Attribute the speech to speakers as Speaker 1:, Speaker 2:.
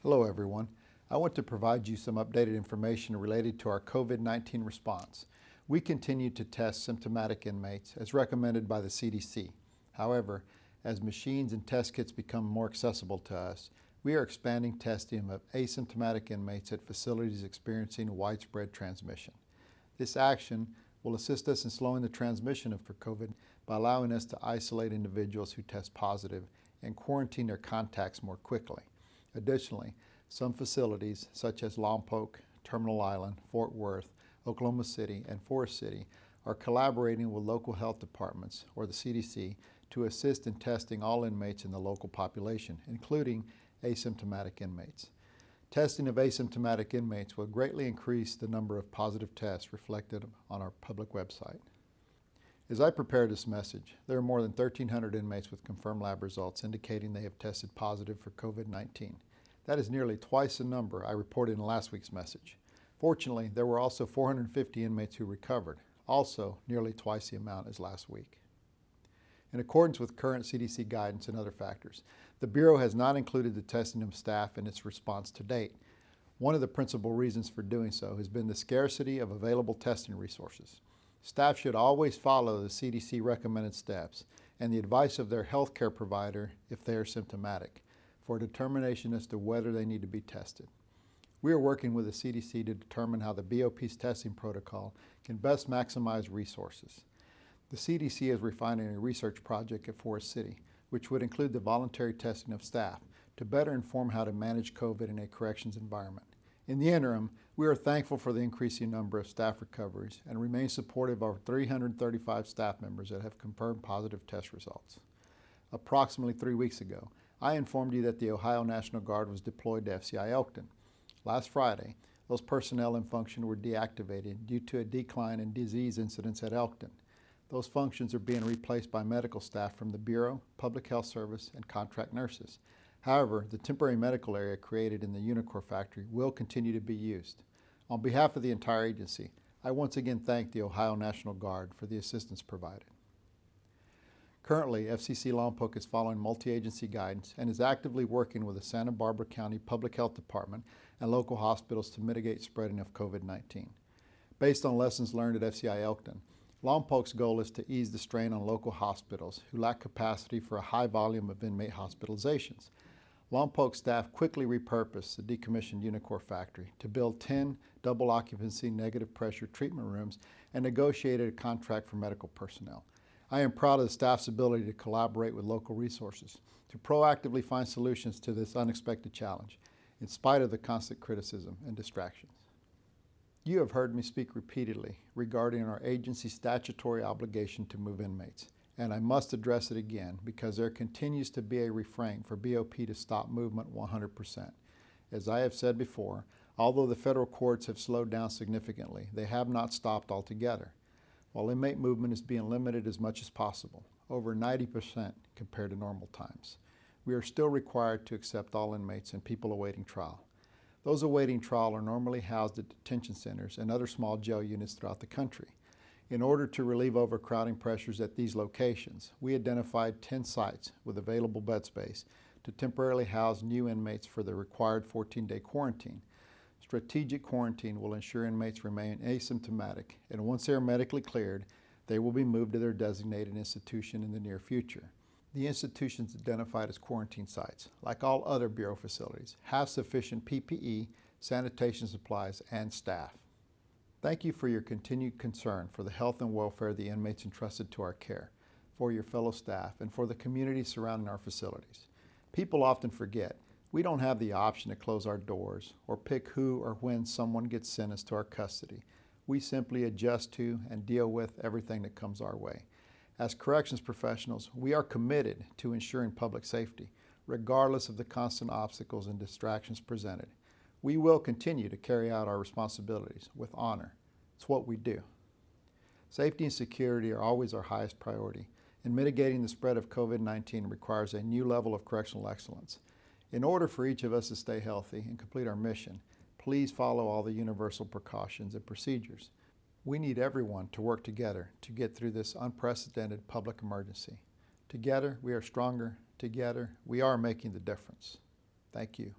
Speaker 1: Hello everyone. I want to provide you some updated information related to our COVID-19 response. We continue to test symptomatic inmates as recommended by the CDC. However, as machines and test kits become more accessible to us, we are expanding testing of asymptomatic inmates at facilities experiencing widespread transmission. This action will assist us in slowing the transmission of COVID by allowing us to isolate individuals who test positive and quarantine their contacts more quickly. Additionally, some facilities such as Lompoc, Terminal Island, Fort Worth, Oklahoma City, and Forest City are collaborating with local health departments or the CDC to assist in testing all inmates in the local population, including asymptomatic inmates. Testing of asymptomatic inmates will greatly increase the number of positive tests reflected on our public website. As I prepare this message, there are more than 1,300 inmates with confirmed lab results indicating they have tested positive for COVID-19. That is nearly twice the number I reported in last week's message. Fortunately, there were also 450 inmates who recovered, also nearly twice the amount as last week. In accordance with current CDC guidance and other factors, the Bureau has not included the testing of staff in its response to date. One of the principal reasons for doing so has been the scarcity of available testing resources. Staff should always follow the CDC recommended steps and the advice of their healthcare provider if they are symptomatic for a determination as to whether they need to be tested. We are working with the CDC to determine how the BOP's testing protocol can best maximize resources. The CDC is refining a research project at Forest City, which would include the voluntary testing of staff to better inform how to manage COVID in a corrections environment. In the interim, we are thankful for the increasing number of staff recoveries and remain supportive of our 335 staff members that have confirmed positive test results. Approximately 3 weeks ago, I informed you that the Ohio National Guard was deployed to FCI Elkton. Last Friday, those personnel in function were deactivated due to a decline in disease incidents at Elkton. Those functions are being replaced by medical staff from the Bureau, Public Health Service, and contract nurses. However, the temporary medical area created in the Unicor factory will continue to be used. On behalf of the entire agency, I once again thank the Ohio National Guard for the assistance provided. Currently, FCC Lompoc is following multi-agency guidance and is actively working with the Santa Barbara County Public Health Department and local hospitals to mitigate spreading of COVID-19. Based on lessons learned at FCI Elkton, Lompoc's goal is to ease the strain on local hospitals who lack capacity for a high volume of inmate hospitalizations. Lompoc staff quickly repurposed the decommissioned Unicor factory to build 10 double occupancy negative pressure treatment rooms and negotiated a contract for medical personnel. I am proud of the staff's ability to collaborate with local resources to proactively find solutions to this unexpected challenge, in spite of the constant criticism and distractions. You have heard me speak repeatedly regarding our agency's statutory obligation to move inmates, and I must address it again because there continues to be a refrain for BOP to stop movement 100%. As I have said before, although the federal courts have slowed down significantly, they have not stopped altogether. While inmate movement is being limited as much as possible, over 90% compared to normal times, we are still required to accept all inmates and people awaiting trial. Those awaiting trial are normally housed at detention centers and other small jail units throughout the country. In order to relieve overcrowding pressures at these locations, we identified 10 sites with available bed space to temporarily house new inmates for the required 14-day quarantine. Strategic quarantine will ensure inmates remain asymptomatic, and once they are medically cleared, they will be moved to their designated institution in the near future. The institutions identified as quarantine sites, like all other Bureau facilities, have sufficient PPE, sanitation supplies, and staff. Thank you for your continued concern for the health and welfare of the inmates entrusted to our care, for your fellow staff, and for the community surrounding our facilities. People often forget we don't have the option to close our doors or pick who or when someone gets sentenced to our custody. We simply adjust to and deal with everything that comes our way. As corrections professionals, we are committed to ensuring public safety, regardless of the constant obstacles and distractions presented. We will continue to carry out our responsibilities with honor. It's what we do. Safety and security are always our highest priority, and mitigating the spread of COVID-19 requires a new level of correctional excellence. In order for each of us to stay healthy and complete our mission, please follow all the universal precautions and procedures. We need everyone to work together to get through this unprecedented public emergency. Together, we are stronger. Together, we are making the difference. Thank you.